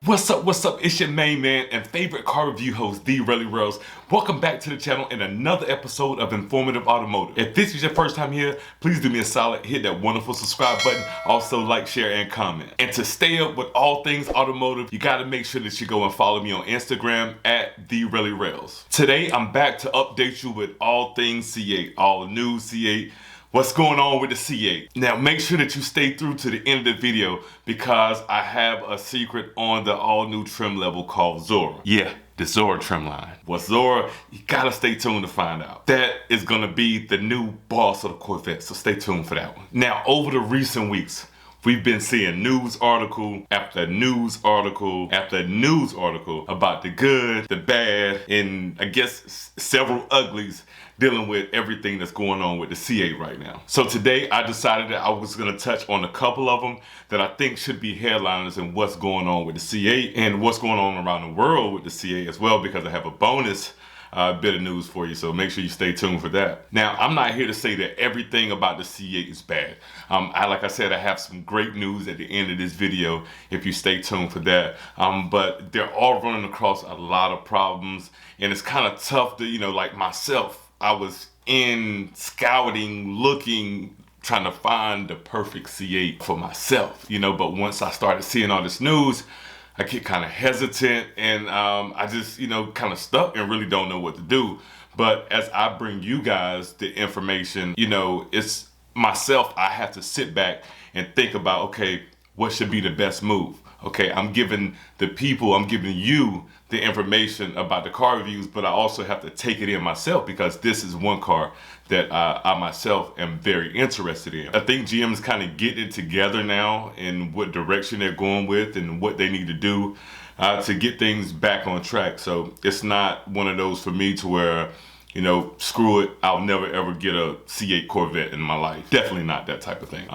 What's up, what's up? It's your main man and favorite car review host, D Really Rose. Welcome back to the channel in another episode of Informative Automotive. If this is your first time here, please do me a solid, hit that wonderful subscribe button, also like, share, and comment. And to stay up with all things automotive, you gotta make sure that you go and follow me on Instagram at D Really Rose. Today, I'm back to update you with all things C8, all new C8, what's going on with the C8. Now make sure that you stay through to the end of the video because I have a secret on the all new trim level called Zora. Yeah, the Zora trim line. What's Zora? You gotta stay tuned to find out. That is gonna be the new boss of the Corvette, so stay tuned for that one. Now over the recent weeks, we've been seeing news article after news article after news article about the good, the bad, and I guess several uglies dealing with everything that's going on with the C8 right now. So today I decided that I was gonna touch on a couple of them that I think should be headliners in what's going on with the C8 and what's going on around the world with the C8 as well, because I have a bonus bit of news for you, so make sure you stay tuned for that. Now, I'm not here to say that everything about the C8 is bad. Like I said, I have some great news at the end of this video if you stay tuned for that. But they're all running across a lot of problems, and it's kind of tough to, like myself, I was in scouting, looking, trying to find the perfect C8 for myself, but once I started seeing all this news, I get kind of hesitant and I just, kind of stuck and really don't know what to do. But as I bring you guys the information, it's myself, I have to sit back and think about, okay, what should be the best move? Okay, I'm giving you the information about the car reviews, but I also have to take it in myself because this is one car that I myself am very interested in. I think GM is kind of getting it together now in what direction they're going with and what they need to do to get things back on track. So it's not one of those for me to where, screw it, I'll never ever get a C8 Corvette in my life. Definitely not that type of thing.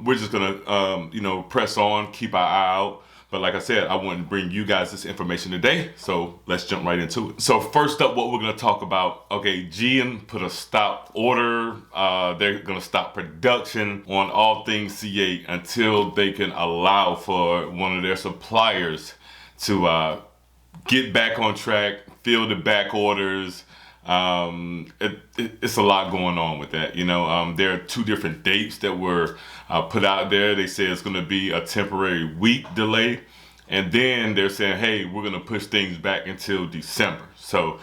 We're just gonna, press on, keep our eye out. But like I said, I wanted to bring you guys this information today, so let's jump right into it. So first up, what we're gonna talk about, okay, GM put a stop order. They're gonna stop production on all things C8 until they can allow for one of their suppliers to get back on track, fill the back orders. It's a lot going on with that. There are two different dates that were put out there. They say it's going to be a temporary week delay, and then they're saying, hey, we're going to push things back until December. So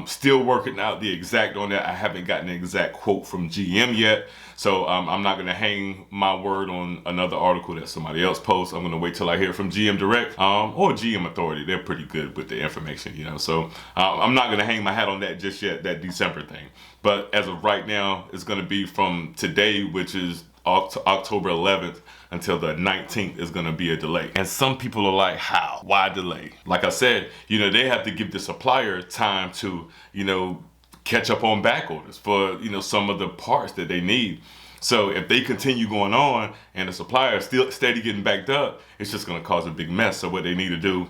still working out the exact on that. I haven't gotten an exact quote from GM yet, so I'm not going to hang my word on another article that somebody else posts. I'm going to wait till I hear from GM Direct or GM Authority. They're pretty good with the information, so I'm not going to hang my hat on that just yet, that December thing. But as of right now, it's going to be from today, which is October 11th, until the 19th is going to be a delay. And some people are like, how? Why delay? Like I said, they have to give the supplier time to, catch up on back orders for, some of the parts that they need. So if they continue going on and the supplier is still steady getting backed up, it's just going to cause a big mess. So what they need to do,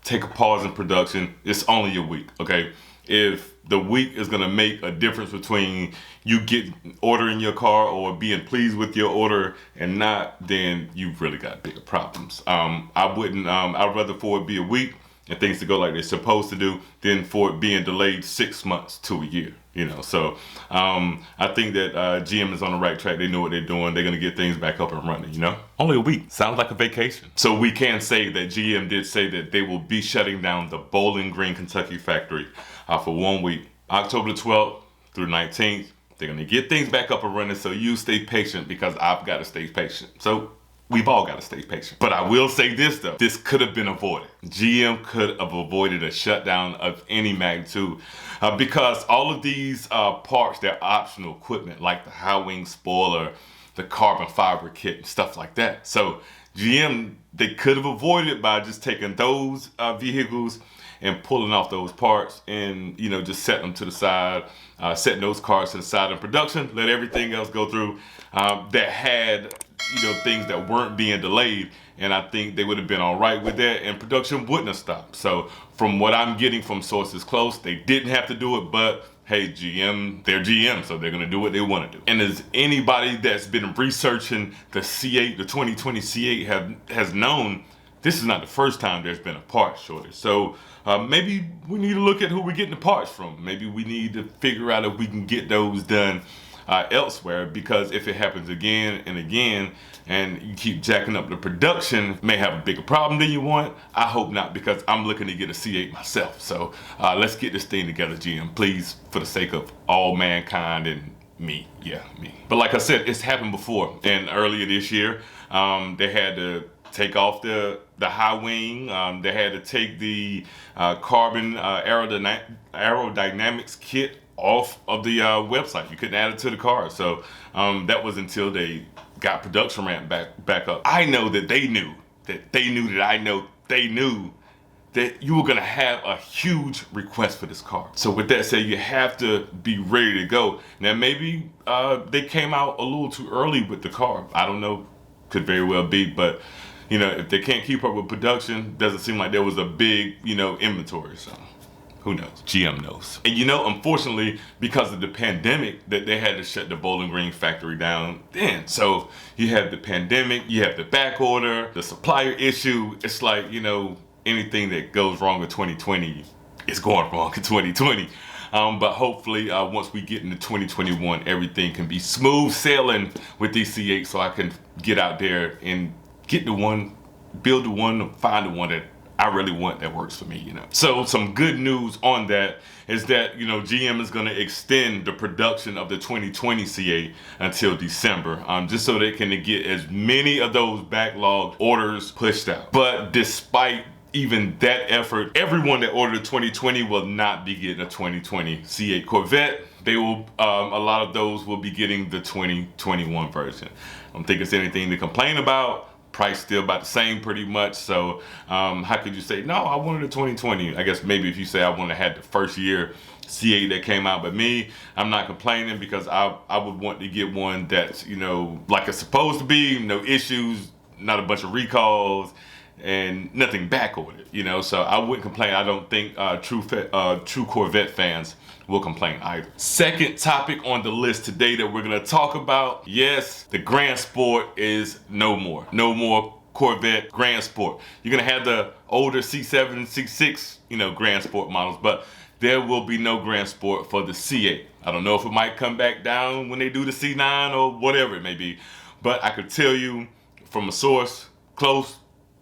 take a pause in production. It's only a week, okay? If the week is going to make a difference between you ordering your car or being pleased with your order and not, then you've really got bigger problems. I'd rather for it be a week and things to go like they're supposed to do than for it being delayed 6 months to a year, So I think that GM is on the right track. They know what they're doing. They're going to get things back up and running, Only a week. Sounds like a vacation. So we can say that GM did say that they will be shutting down the Bowling Green, Kentucky factory for 1 week, October the 12th through 19th. They're going to get things back up and running, so you stay patient because I've got to stay patient. So we've all got to stay patient. But I will say this though, this could have been avoided. GM could have avoided a shutdown of any magnitude because all of these parts, they're optional equipment like the high wing spoiler, the carbon fiber kit and stuff like that. So GM, they could have avoided it by just taking those vehicles and pulling off those parts and, just setting them to the side, setting those cars to the side in production, let everything else go through that had, things that weren't being delayed. And I think they would have been all right with that and production wouldn't have stopped. So from what I'm getting from sources close, they didn't have to do it, but hey, GM, they're GM, so they're gonna do what they wanna do. And as anybody that's been researching the C8, the 2020 C8 has known, this is not the first time there's been a part shortage. So maybe we need to look at who we're getting the parts from. Maybe we need to figure out if we can get those done elsewhere, because if it happens again and again and you keep jacking up the production, may have a bigger problem than you want. I hope not, because I'm looking to get a C8 myself. So let's get this thing together, GM, please, for the sake of all mankind and me. But like I said, it's happened before. And earlier this year, they had to take off the high wing. They had to take the carbon aerodynamics kit off of the website. You couldn't add it to the car. So that was until they got production ramp back up. I know that they knew that I know they knew that you were gonna have a huge request for this car. So with that said, you have to be ready to go. Now maybe they came out a little too early with the car. I don't know, could very well be, but you know, if they can't keep up with production, doesn't seem like there was a big, you know, inventory. So who knows? GM knows. And you know, unfortunately, because of the pandemic, that they had to shut the Bowling Green factory down then. So you have the pandemic, you have the back order, the supplier issue. It's like, you know, anything that goes wrong in 2020 is going wrong in 2020. But hopefully, once we get into 2021, everything can be smooth sailing with these C8, so I can get out there and get the one, build the one, find the one that I really want that works for me, you know. So some good news on that is that, you know, GM is going to extend the production of the 2020 C8 until December, just so they can get as many of those backlog orders pushed out. But despite even that effort, everyone that ordered a 2020 will not be getting a 2020 C8 Corvette. They will, a lot of those will be getting the 2021 version. I don't think it's anything to complain about. Price still about the same pretty much. So how could you say, no, I wanted a 2020? I guess maybe if you say I wanted to have the first year C8 that came out, but me, I'm not complaining, because I would want to get one that's, you know, like it's supposed to be, no issues, not a bunch of recalls, and nothing back ordered, you know. So I wouldn't complain. I don't think true Corvette fans will complain either. Second topic on the list today that we're gonna talk about, yes, the Grand Sport is no more. No more Corvette Grand Sport. You're gonna have the older C7, C6, you know, Grand Sport models, but there will be no Grand Sport for the C8. I don't know if it might come back down when they do the C9 or whatever it may be, but I could tell you from a source close,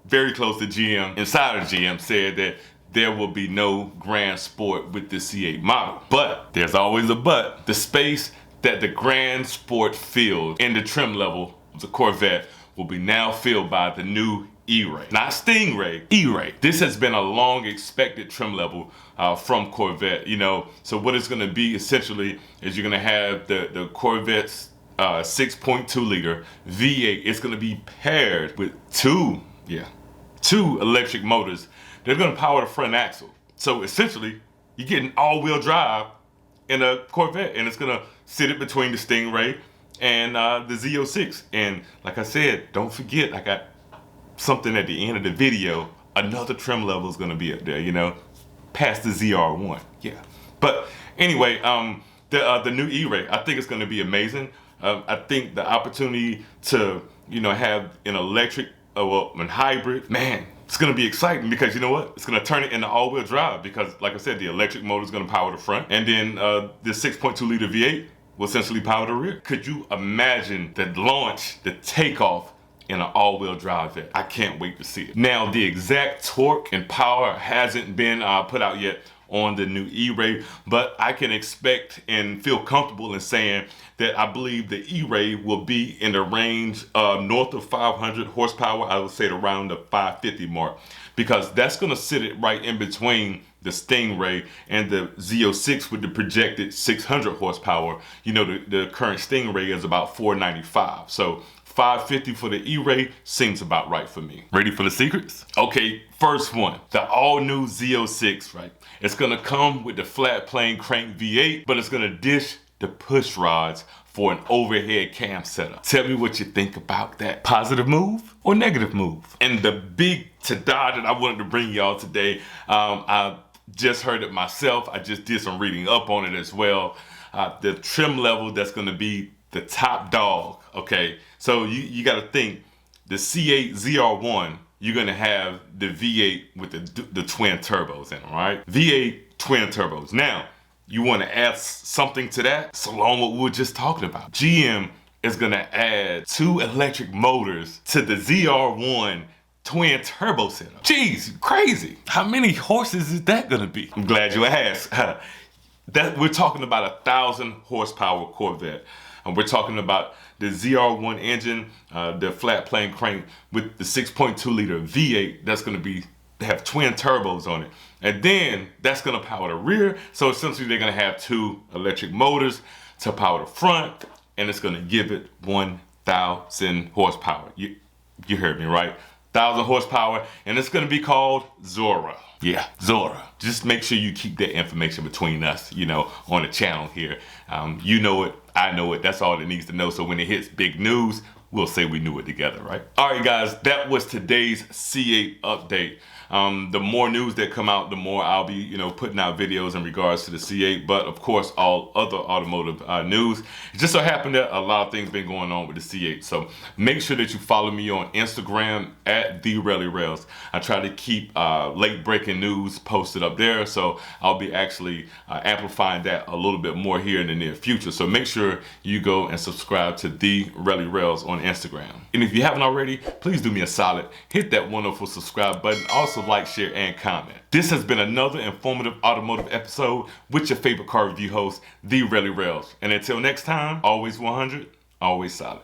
very close to GM, inside of GM, said that there will be no Grand Sport with the C8 model. But there's always a but. The space that the Grand Sport filled in the trim level of the Corvette will be now filled by the new E-Ray. Not Stingray, E-Ray. This has been a long expected trim level from Corvette, you know. So what it's gonna be essentially is you're gonna have the Corvette's 6.2 liter V8. It's gonna be paired with two electric motors. They're gonna power the front axle. So essentially, you're getting all-wheel drive in a Corvette, and it's gonna sit in between the Stingray and the Z06. And like I said, don't forget, I got something at the end of the video. Another trim level is gonna be up there, you know, past the ZR1. Yeah. But anyway, the new E-Ray, I think it's gonna be amazing. I think the opportunity to, you know, have an electric, an hybrid, man, it's gonna be exciting, because you know what? It's gonna turn it into all-wheel drive, because like I said, the electric motor is gonna power the front, and then the 6.2 liter V8 will essentially power the rear. Could you imagine the launch, the takeoff in an all-wheel drive vet? I can't wait to see it. Now, the exact torque and power hasn't been put out yet on the new E-Ray, but I can expect and feel comfortable in saying that I believe the E-Ray will be in the range north of 500 horsepower. I would say around the 550 mark, because that's gonna sit it right in between the Stingray and the Z06 with the projected 600 horsepower. You know, the current Stingray is about 495. So 550 for the E-Ray seems about right for me. Ready for the secrets? Okay, first one, the all-new Z06, right? It's gonna come with the flat plane crank V8, but it's gonna dish the push rods for an overhead cam setup. Tell me what you think about that. Positive move or negative move? And the big ta-da that I wanted to bring y'all today, I just heard it myself. I just did some reading up on it as well. The trim level that's gonna be the top dog, okay? So you gotta think, the C8 ZR1 you're gonna have the V8 with the twin turbos in them, right? V8 twin turbos. Now, you wanna add something to that? It's along what we were just talking about. GM is gonna add 2 electric motors to the ZR1 twin turbo setup. Jeez, crazy. How many horses is that gonna be? I'm glad you asked. We're talking about 1,000 horsepower Corvette. And we're talking about the ZR1 engine, the flat plane crank with the 6.2 liter V8 that's gonna have twin turbos on it. And then that's gonna power the rear. So essentially they're gonna have 2 electric motors to power the front, and it's gonna give it 1,000 horsepower. You heard me right? 1,000 horsepower, and it's gonna be called Zora. Yeah, Zora. Just make sure you keep that information between us, you know, on the channel here. You know it, I know it, that's all it needs to know. So when it hits big news, we'll say we knew it together, right? All right, guys, that was today's C8 update. The more news that come out, the more I'll be, you know, putting out videos in regards to the C8, but of course, all other automotive news. It just so happened that a lot of things been going on with the C8. So make sure that you follow me on Instagram at @TheRallyRails. I try to keep late breaking news posted up there. So I'll be actually amplifying that a little bit more here in the near future. So make sure you go and subscribe to TheRallyRails on Instagram. And if you haven't already, please do me a solid, hit that wonderful subscribe button. Also like, share, and comment. This has been another informative automotive episode with your favorite car review host, The Rally Rails. And until next time, always 100, always solid.